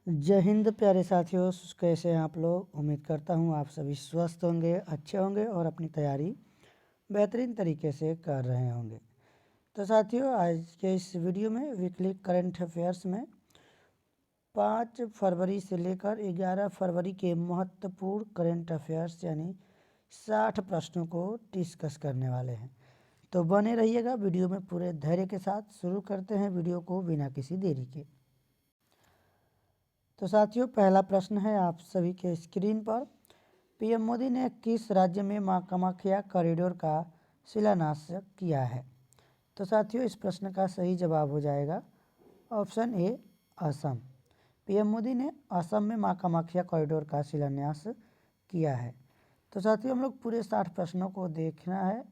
जय हिंद प्यारे साथियों, कैसे हैं आप लोग। उम्मीद करता हूं आप सभी स्वस्थ होंगे, अच्छे होंगे और अपनी तैयारी बेहतरीन तरीके से कर रहे होंगे। तो साथियों, आज के इस वीडियो में वीकली करंट अफेयर्स में 5 फरवरी से लेकर 11 फरवरी के महत्वपूर्ण करंट अफेयर्स यानी 60 प्रश्नों को डिस्कस करने वाले हैं। तो बने रहिएगा वीडियो में पूरे धैर्य के साथ। शुरू करते हैं वीडियो को बिना किसी देरी के। तो साथियों, पहला प्रश्न है आप सभी के स्क्रीन पर। पीएम मोदी ने किस राज्य में मां कामाख्या कॉरिडोर का शिलान्यास किया है? तो साथियों, इस प्रश्न का सही जवाब हो जाएगा option A, Assam. PM Modi ने असम में मां कामाख्या कॉरिडोर का शिलान्यास किया है। तो साथियों, हम लोग पूरे 60 प्रश्नों को देखना है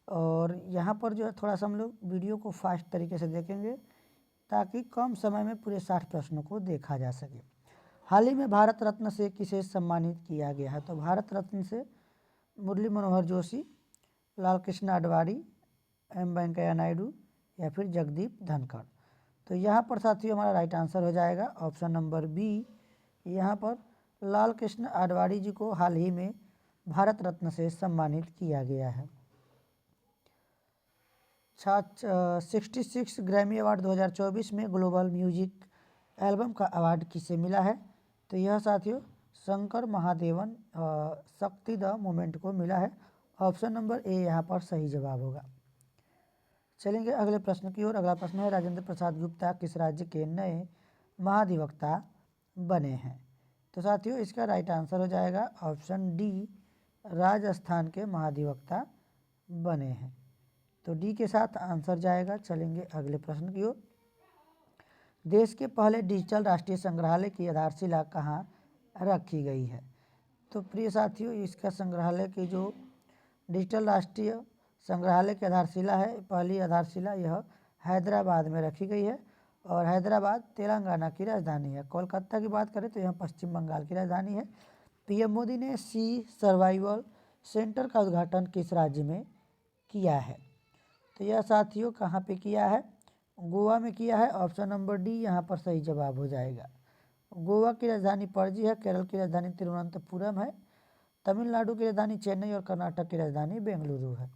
और यहाँ पर जो है थोड़ा सा हम लोग वीडियो को फास्ट तरीके से देखेंगे ताकि कम समय में पूरे 60 प्रश्नों को देखा जा सके। हाल ही में भारत रत्न से किसे सम्मानित किया गया है? तो भारत रत्न से मुरली मनोहर जोशी, लाल कृष्ण आडवाणी, एम वेंकैया नायडू या फिर जगदीप धनखड़। तो यहाँ पर साथियों हमारा राइट आंसर हो जाएगा ऑप्शन नंबर बी। यहाँ पर लाल कृष्ण आडवाणी जी को हाल ही में भारत रत्न से सम्मानित किया गया है। 66 ग्रैमी अवार्ड 2024 में ग्लोबल म्यूजिक एल्बम का अवार्ड किसे मिला है? तो यह साथियों शंकर महादेवन शक्ति द मूवमेंट को मिला है। ऑप्शन नंबर ए यहाँ पर सही जवाब होगा। चलेंगे अगले प्रश्न की ओर। अगला प्रश्न है, राजेंद्र प्रसाद गुप्ता किस राज्य के नए महाधिवक्ता बने हैं? तो साथियों इसका राइट आंसर हो जाएगा ऑप्शन डी, राजस्थान के महाधिवक्ता बने हैं। तो डी के साथ आंसर जाएगा। चलेंगे अगले प्रश्न की ओर। देश के पहले डिजिटल राष्ट्रीय संग्रहालय की आधारशिला कहाँ रखी गई है? तो प्रिय साथियों, इसका संग्रहालय की जो डिजिटल राष्ट्रीय संग्रहालय की आधारशिला है, पहली आधारशिला यह हैदराबाद में रखी गई है और हैदराबाद तेलंगाना की राजधानी है। कोलकाता की बात करें तो यह पश्चिम बंगाल की राजधानी है। पीएम मोदी ने सी सर्वाइवल सेंटर का उद्घाटन किस राज्य में किया है? तो यह साथियों कहाँ पे किया है? गोवा में किया है। ऑप्शन नंबर डी यहाँ पर सही जवाब हो जाएगा। गोवा की राजधानी पणजी है, केरल की राजधानी तिरुवनंतपुरम है, तमिलनाडु की राजधानी चेन्नई और कर्नाटक की राजधानी बेंगलुरु है।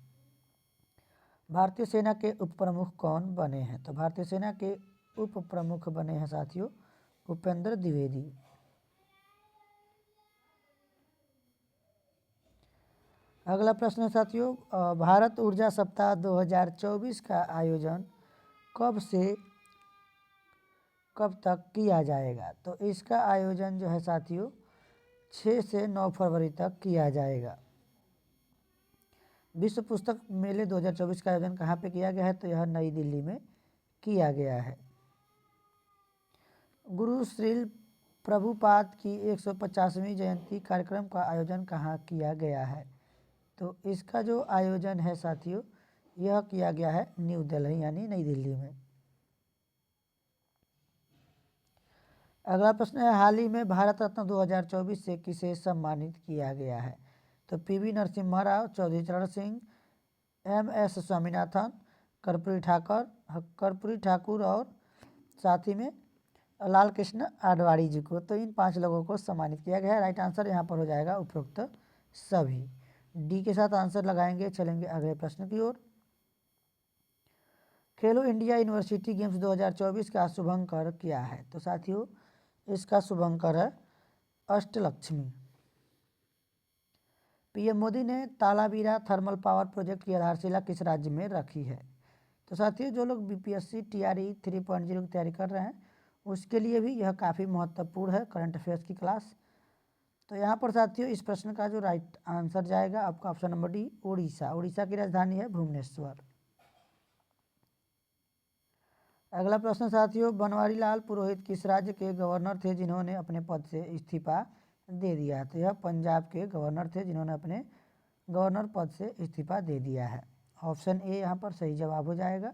भारतीय सेना के उप प्रमुख कौन बने हैं? तो भारतीय सेना के उप प्रमुख बने हैं साथियों उपेंद्र द्विवेदी। अगला प्रश्न है साथियों, भारत ऊर्जा सप्ताह 2024 का आयोजन कब से कब तक किया जाएगा? तो इसका आयोजन जो है साथियों 6 से 9 फरवरी तक किया जाएगा। विश्व पुस्तक मेले 2024 का आयोजन कहाँ पे किया गया है? तो यह नई दिल्ली में किया गया है। गुरु श्रील प्रभुपाद की 150वीं जयंती कार्यक्रम का आयोजन कहाँ किया गया है? तो इसका जो आयोजन है साथियों यह किया गया है न्यू दिल्ली यानी नई दिल्ली में। अगला प्रश्न है, हाल ही में भारत रत्न 2024 से किसे सम्मानित किया गया है? तो पीवी नरसिम्हा राव, चौधरी चरण सिंह, एमएस स्वामीनाथन, कर्पूरी ठाकुर और साथ ही में लाल कृष्ण आडवाणी जी को। तो इन 5 लोगों को सम्मानित किया गया है। राइट आंसर यहाँ पर हो जाएगा उपरोक्त सभी। डी के साथ आंसर लगाएंगे। चलेंगे अगले प्रश्न की ओर। खेलो इंडिया यूनिवर्सिटी गेम्स 2024 का शुभंकर क्या है? तो साथियों इसका शुभंकर है अष्टलक्ष्मी। पीएम मोदी ने तालाबीरा थर्मल पावर प्रोजेक्ट की आधारशिला किस राज्य में रखी है? तो साथियों जो लोग बीपीएससी टीआरई 3.0 की तैयारी कर रहे हैं उसके लिए भी यह काफ़ी महत्वपूर्ण है करंट अफेयर्स की क्लास। तो यहाँ पर साथियों इस प्रश्न का जो राइट आंसर जाएगा आपका option number D, Orissa. Orissa की राजधानी है भुवनेश्वर। अगला प्रश्न साथियों, बनवारी लाल पुरोहित किस राज्य के गवर्नर थे जिन्होंने अपने पद से इस्तीफा दे दिया? तो यह पंजाब के गवर्नर थे जिन्होंने अपने गवर्नर पद से इस्तीफा दे दिया है। ऑप्शन ए यहाँ पर सही जवाब हो जाएगा।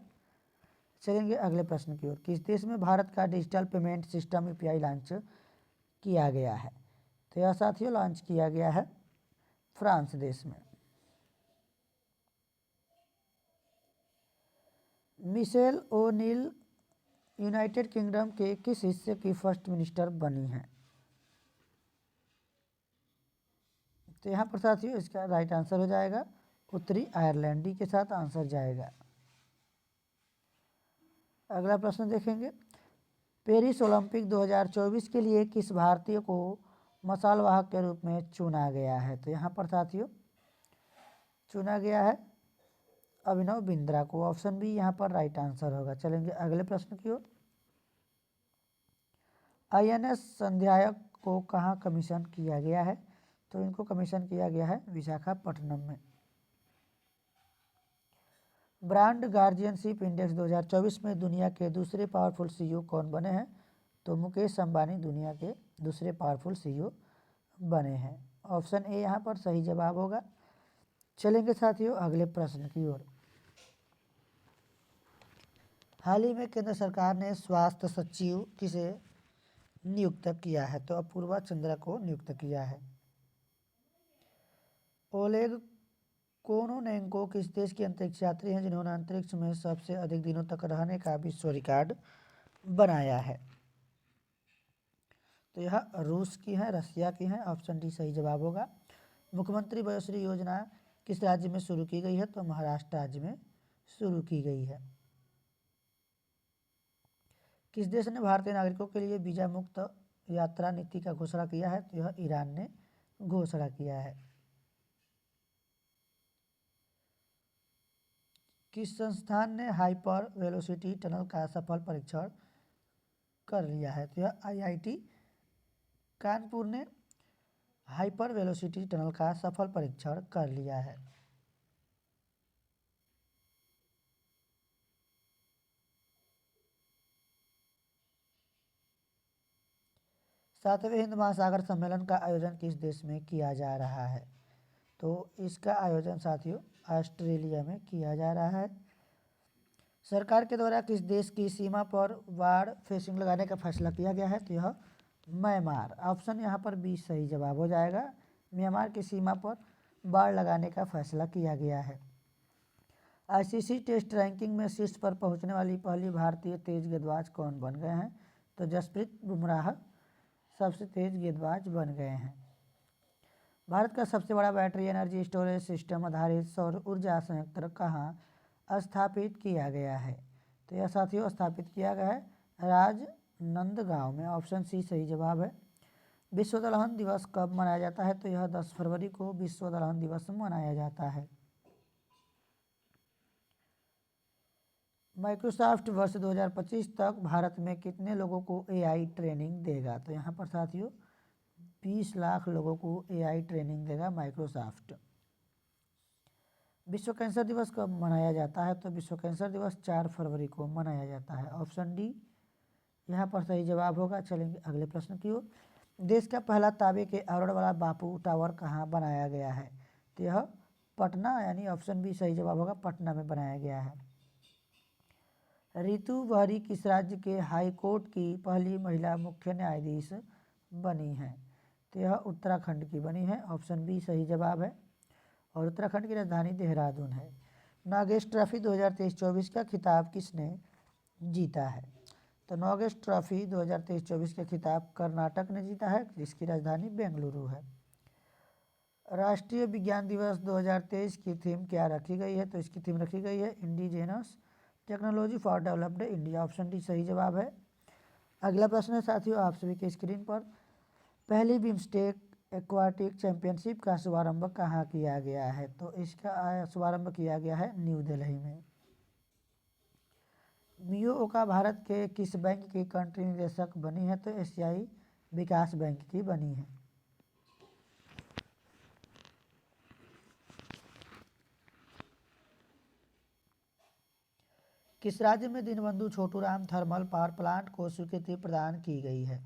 चलेंगे अगले प्रश्न की ओर। किस देश में भारत का digital payment system UPI launch किया गया है? तो यह साथियों लॉन्च किया गया है फ्रांस देश में। मिशेल ओ'नील यूनाइटेड किंगडम के किस हिस्से की फर्स्ट मिनिस्टर बनी हैं? तो यहाँ पर साथियों इसका राइट आंसर हो जाएगा उत्तरी आयरलैंड। डी के साथ आंसर जाएगा। अगला प्रश्न देखेंगे, पेरिस ओलंपिक 2024 के लिए किस भारतीय को मसाल वाहक के रूप में चुना गया है? तो यहाँ पर साथियों चुना गया है अभिनव बिंद्रा को। ऑप्शन बी यहाँ पर राइट आंसर होगा। चलेंगे अगले प्रश्न की ओर। INS संध्यायक को कहाँ कमीशन किया गया है? तो इनको कमीशन किया गया है विशाखापट्टनम में। ब्रांड गार्जियनशिप इंडेक्स 2024 में दुनिया के दूसरे पावरफुल CEO कौन बने हैं? तो मुकेश अंबानी दुनिया के दूसरे पावरफुल CEO बने हैं। ऑप्शन ए यहाँ पर सही जवाब होगा। चलेंगे साथियों अगले प्रश्न की ओर। हाल ही में केंद्र सरकार ने स्वास्थ्य सचिव किसे नियुक्त किया है? तो अपूर्वा चंद्रा को नियुक्त किया है। ओलेग कोनोनेंको किस देश के अंतरिक्ष यात्री हैं जिन्होंने अंतरिक्ष में सबसे अधिक दिनों तक रहने का विश्व रिकॉर्ड बनाया है? तो यह रूस की है, रसिया की है। ऑप्शन डी सही जवाब होगा। मुख्यमंत्री वयोश्री योजना किस राज्य में शुरू की गई है? तो महाराष्ट्र राज्य में शुरू की गई है। किस देश ने भारतीय नागरिकों के लिए वीजा मुक्त यात्रा नीति का घोषणा किया है? तो यह ईरान ने घोषणा किया है। किस संस्थान ने हाइपर वेलोसिटी टनल का सफल परीक्षण कर लिया है? तो यह IIT कानपुर ने हाइपर वेलोसिटी टनल का सफल परीक्षण कर लिया है। सातवें हिंद महासागर सम्मेलन का आयोजन किस देश में किया जा रहा है? तो इसका आयोजन साथियों ऑस्ट्रेलिया में किया जा रहा है। सरकार के द्वारा किस देश की सीमा पर वार फेंसिंग लगाने का फैसला किया गया है? तो यह म्यांमार। ऑप्शन यहाँ पर बी सही जवाब हो जाएगा। म्यांमार की सीमा पर बाड़ लगाने का फैसला किया गया है। ICC टेस्ट रैंकिंग में शीर्ष पर पहुंचने वाली पहली भारतीय तेज गेंदबाज कौन बन गए हैं? तो जसप्रीत बुमराह सबसे तेज गेंदबाज बन गए हैं। भारत का सबसे बड़ा बैटरी एनर्जी स्टोरेज सिस्टम आधारित सौर ऊर्जा संयंत्र कहाँ स्थापित किया गया है? तो यह साथियों स्थापित किया गया है राजनांदगांव में। ऑप्शन सी सही जवाब है। विश्व दलहन दिवस कब मनाया जाता है? तो यह 10 फरवरी को विश्व दलहन दिवस मनाया जाता है। माइक्रोसॉफ्ट वर्ष 2025 तक भारत में कितने लोगों को AI ट्रेनिंग देगा? तो यहाँ पर साथियों 20 लाख लोगों को AI ट्रेनिंग देगा माइक्रोसॉफ्ट। विश्व कैंसर दिवस कब मनाया जाता है? तो विश्व कैंसर दिवस 4 फरवरी को मनाया जाता है। ऑप्शन डी यहाँ पर सही जवाब होगा। चलेंगे अगले प्रश्न की ओर। देश का पहला तांबे के आवरण वाला बापू टावर कहाँ बनाया गया है? तो यह पटना, यानी ऑप्शन बी सही जवाब होगा, पटना में बनाया गया है। रितु बहरी किस राज्य के हाई कोर्ट की पहली महिला मुख्य न्यायाधीश बनी है? तो यह उत्तराखंड की बनी है। ऑप्शन बी सही जवाब है। और उत्तराखंड की राजधानी देहरादून है। नागेश ट्रॉफी 2023-24 का खिताब किसने जीता है? तो नागेश ट्रॉफी 2023-24 का खिताब कर्नाटक ने जीता है, जिसकी राजधानी बेंगलुरु है। राष्ट्रीय विज्ञान दिवस 2023 की थीम क्या रखी गई है? तो इसकी थीम रखी गई है indigenous technology for developed India. Option D सही जवाब है। अगला प्रश्न है साथियों आप सभी के स्क्रीन पर, पहली बिम्स्टेक एक्वाटिक चैंपियनशिप का शुभारंभ कहाँ किया गया है? तो इसका शुभारंभ किया गया है न्यू दिल्ली में। मियो ओका भारत के किस बैंक की कंट्री निदेशक बनी है? तो एशियाई विकास बैंक की बनी है। किस राज्य में Deenbandhu Chhoturam thermal power plant को स्वीकृति प्रदान की गई है?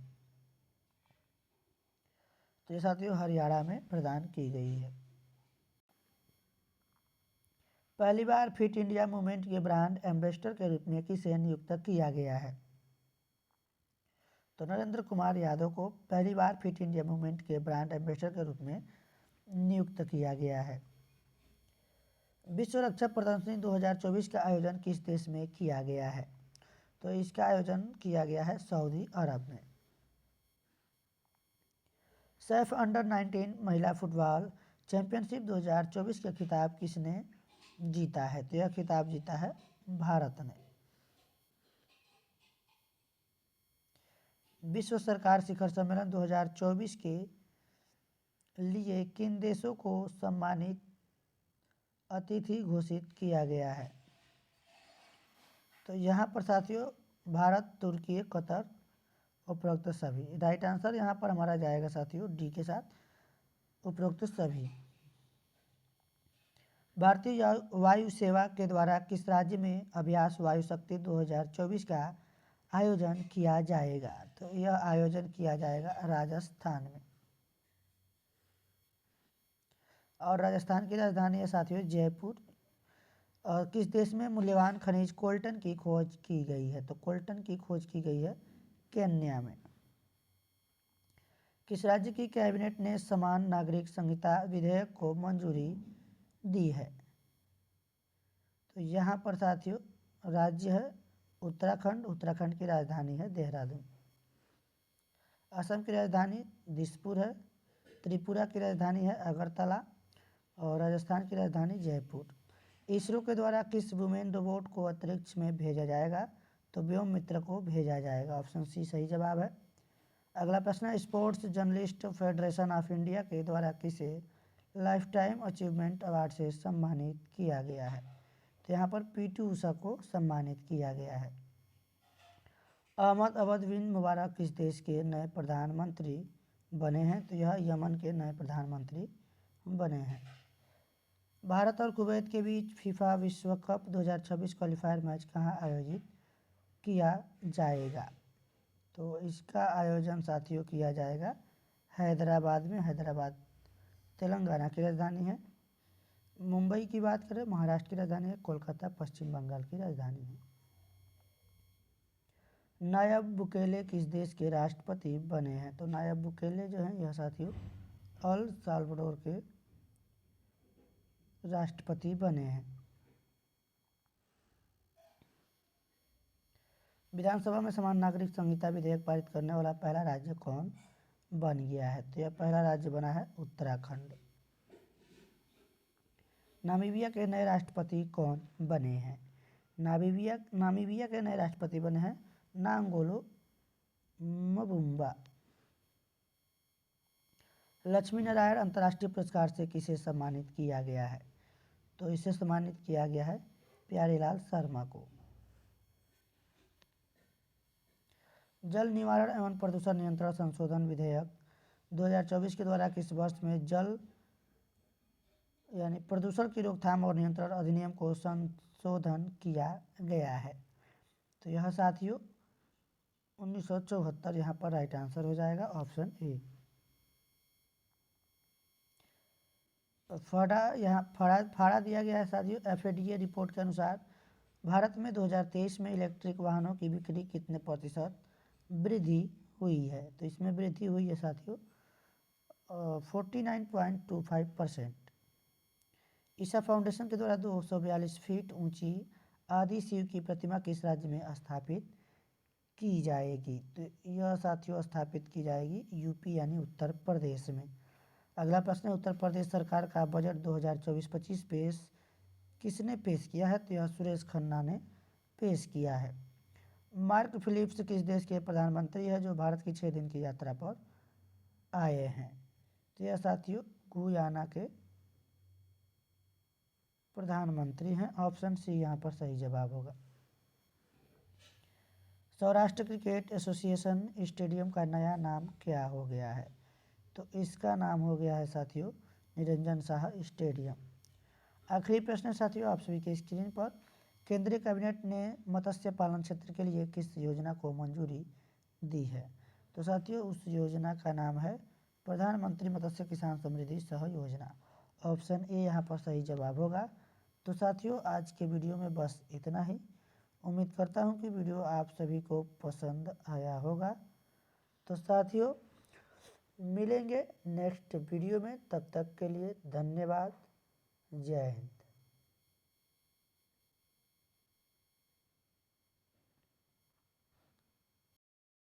तो ये साथियों हरियाणा में प्रदान की गई है। पहली बार फिट इंडिया मूवमेंट के ब्रांड एम्बेसडर के रूप में किसे नियुक्त किया गया है? तो नरेंद्र कुमार यादव को पहली बार फिट इंडिया मूवमेंट के ब्रांड एम्बेसडर के रूप में नियुक्त किया गया है। विश्व रक्षा प्रदर्शनी 2024 का आयोजन किस देश में किया गया है? तो इसका आयोजन किया गया है सऊदी अरब में। सैफ अंडर 19 महिला फुटबॉल चैंपियनशिप 2024 का खिताब किसने जीता है? तो यह खिताब जीता है भारत ने। विश्व सरकार शिखर सम्मेलन 2024 के लिए किन देशों को सम्मानित अतिथि घोषित किया गया है? तो यहाँ पर साथियों भारत, तुर्की, कतर, उपरोक्त सभी। राइट आंसर यहाँ पर हमारा जाएगा साथियों डी के साथ, उपरोक्त सभी। भारतीय वायु सेवा के द्वारा किस राज्य में अभ्यास वायु शक्ति 2024 का आयोजन किया जाएगा? तो यह आयोजन किया जाएगा राजस्थान में। और राजस्थान की राजधानी है साथियों जयपुर। और किस देश में मूल्यवान खनिज कोल्टन की खोज की गई है? तो कोल्टन की खोज की गई है केन्या में। किस राज्य की कैबिनेट ने समान नागरिक संहिता विधेयक को मंजूरी दी है? तो यहाँ पर साथियों राज्य है उत्तराखंड। उत्तराखंड की राजधानी है देहरादून। असम की राजधानी दिसपुर है। त्रिपुरा की राजधानी है अगरतला। और राजस्थान की राजधानी जयपुर। इसरो के द्वारा किस वुमेन रोबोट को अंतरिक्ष में भेजा जाएगा? तो व्योम मित्र को भेजा जाएगा। ऑप्शन सी सही जवाब है। अगला प्रश्न है sports journalist federation of India के द्वारा किसे लाइफ टाइम अचीवमेंट अवार्ड से सम्मानित किया गया है? तो यहाँ पर पीटी उषा को सम्मानित किया गया है। अहमद अवध बिन मुबारक किस देश के नए प्रधानमंत्री बने हैं? तो यह यमन के नए प्रधानमंत्री बने हैं। भारत और कुवैत के बीच फीफा विश्व कप 2026 क्वालिफायर मैच कहाँ आयोजित किया जाएगा? तो इसका आयोजन साथियों किया जाएगा हैदराबाद में। हैदराबाद तेलंगाना की राजधानी है। मुंबई की बात करें महाराष्ट्र की राजधानी है। कोलकाता पश्चिम बंगाल की राजधानी है। नायब बुकेले किस देश के राष्ट्रपति बने हैं? तो नायब बुकेले जो हैं यह साथियों अल साल्वाडोर के राष्ट्रपति बने हैं। विधानसभा में समान नागरिक संहिता विधेयक पारित करने वाला पहला राज्य कौन बन गया है? तो यह पहला राज्य बना है उत्तराखंड। नामीबिया के नए राष्ट्रपति कौन बने हैं? नामीबिया के नए राष्ट्रपति बने हैं नांगोलो मबुम्बा। लक्ष्मी नारायण अंतर्राष्ट्रीय पुरस्कार से किसे सम्मानित किया गया है? तो इसे सम्मानित किया गया है प्यारेलाल शर्मा को। जल निवारण एवं प्रदूषण नियंत्रण संशोधन विधेयक 2024 के द्वारा किस वर्ष में जल यानी प्रदूषण की रोकथाम और नियंत्रण अधिनियम को संशोधन किया गया है? तो यह साथियों 1974 यहाँ पर राइट आंसर हो जाएगा ऑप्शन ए। फाड़ा दिया गया है साथियों। एफएडीए रिपोर्ट के अनुसार भारत में 2023 में इलेक्ट्रिक वाहनों की बिक्री कितने प्रतिशत वृद्धि हुई है? तो इसमें वृद्धि हुई है साथियों 49.25%। ईसा फाउंडेशन के द्वारा 242 फीट ऊंची आदि शिव की प्रतिमा किस राज्य में स्थापित की जाएगी? तो यह साथियों स्थापित की जाएगी यूपी यानी उत्तर प्रदेश में। अगला प्रश्न है उत्तर प्रदेश सरकार का बजट 2024-25 किसने पेश किया है? तो यह सुरेश खन्ना ने पेश किया है। मार्क फिलिप्स किस देश के प्रधानमंत्री हैं जो भारत की 6 दिन की यात्रा पर आए हैं? तो यह साथियों गुयाना के प्रधानमंत्री हैं। ऑप्शन सी यहाँ पर सही जवाब होगा। सौराष्ट्र क्रिकेट एसोसिएशन स्टेडियम का नया नाम क्या हो गया है? तो इसका नाम हो गया है साथियों निरंजन शाह स्टेडियम। आखिरी प्रश्न साथियों आप सभी के स्क्रीन पर, केंद्रीय कैबिनेट ने मत्स्य पालन क्षेत्र के लिए किस योजना को मंजूरी दी है? तो साथियों उस योजना का नाम है प्रधानमंत्री मत्स्य किसान समृद्धि सह योजना। ऑप्शन ए यहाँ पर सही जवाब होगा। तो साथियों आज के वीडियो में बस इतना ही। उम्मीद करता हूँ कि वीडियो आप सभी को पसंद आया होगा। तो साथियों मिलेंगे नेक्स्ट वीडियो में, तब तक के लिए धन्यवाद। जय हिंद।